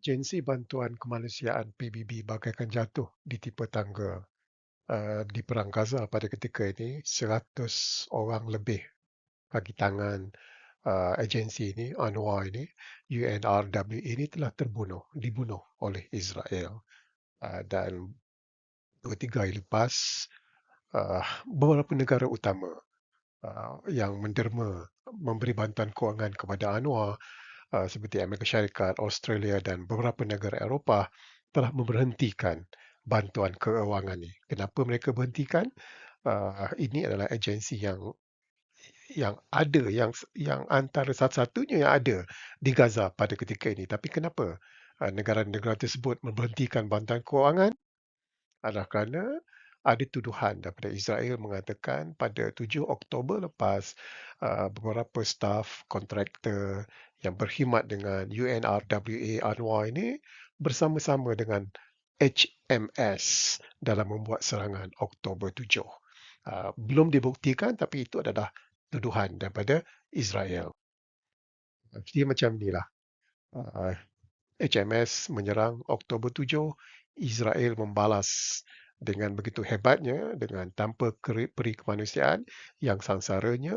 Agensi Bantuan Kemanusiaan PBB bagaikan jatuh di tipe tangga di Perang Gaza pada ketika ini. 100 orang lebih kaki tangan agensi ini, UNRWA ini, UNRWA ini telah dibunuh oleh Israel. Dan 2-3 hari lepas, beberapa negara utama yang menderma memberi bantuan kewangan kepada UNRWA seperti Amerika Syarikat, Australia dan beberapa negara Eropah telah memberhentikan bantuan kewangan ini. Kenapa mereka berhentikan? Ini adalah agensi yang ada, yang antara satu-satunya yang ada di Gaza pada ketika ini. Tapi kenapa negara-negara tersebut memberhentikan bantuan kewangan? Adalah kerana ada tuduhan daripada Israel mengatakan pada 7 Oktober lepas beberapa staf kontraktor yang berkhidmat dengan UNRWA UNRWA ini bersama-sama dengan HMS dalam membuat serangan Oktober 7. Belum dibuktikan tapi itu adalah tuduhan daripada Israel. Dia macam inilah. HMS menyerang Oktober 7, Israel membalas dengan begitu hebatnya, dengan tanpa peri kemanusiaan, yang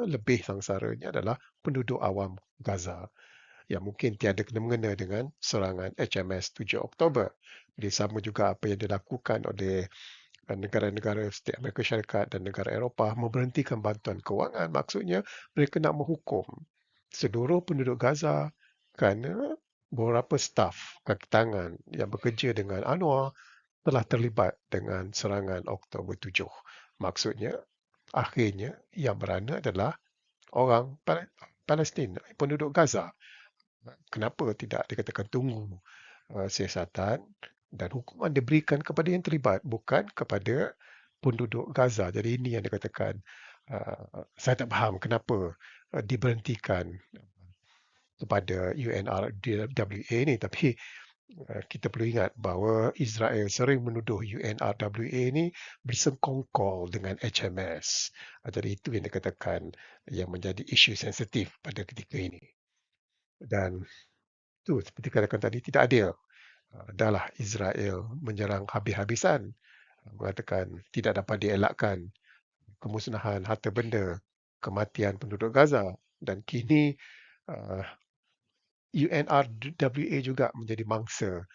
lebih sangsaranya adalah penduduk awam Gaza yang mungkin tiada kena-mengena dengan serangan HMS 7 Oktober. Jadi sama juga apa yang dilakukan oleh negara-negara seperti Amerika Syarikat dan negara Eropah memberhentikan bantuan kewangan. Maksudnya mereka nak menghukum seluruh penduduk Gaza kerana beberapa staf kaki tangan yang bekerja dengan UNRWA telah terlibat dengan serangan Oktober 7. Maksudnya, akhirnya yang berana adalah orang Palestin, penduduk Gaza. Kenapa tidak dikatakan tunggu siasatan dan hukuman diberikan kepada yang terlibat, bukan kepada penduduk Gaza. Jadi ini yang dikatakan, saya tak faham kenapa diberhentikan kepada UNRWA ni, tapi kita perlu ingat bahawa Israel sering menuduh UNRWA ni bersengkongkol dengan HMS. Jadi itu yang dikatakan yang menjadi isu sensitif pada ketika ini. Dan itu seperti katakan tadi tidak adil. Dahlah Israel menyerang habis-habisan, mengatakan tidak dapat dielakkan kemusnahan harta benda, kematian penduduk Gaza, dan kini UNRWA juga menjadi mangsa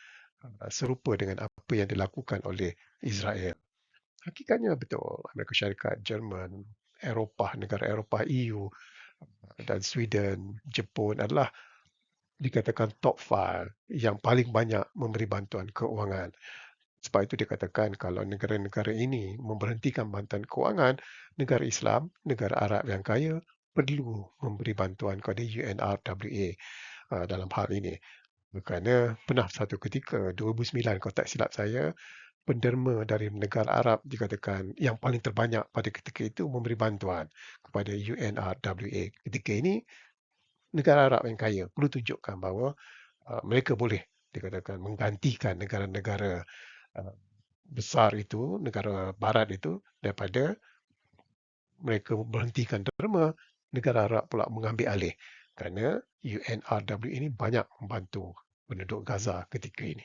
serupa dengan apa yang dilakukan oleh Israel. Hakikatnya betul, Amerika Syarikat, Jerman, Eropah, negara Eropah, EU dan Sweden, Jepun adalah dikatakan top 5 yang paling banyak memberi bantuan keuangan. Sebab itu dikatakan kalau negara-negara ini memberhentikan bantuan keuangan, negara Islam, negara Arab yang kaya perlu memberi bantuan kepada UNRWA dalam hal ini. Kerana pernah satu ketika, 2009 kalau tak silap saya, penderma dari negara Arab dikatakan yang paling terbanyak pada ketika itu memberi bantuan kepada UNRWA. Ketika ini, negara Arab yang kaya perlu tunjukkan bahawa mereka boleh dikatakan menggantikan negara-negara besar itu, negara barat itu, daripada mereka berhentikan derma, negara Arab pula mengambil alih. Kerana UNRWA ini banyak membantu penduduk Gaza ketika ini.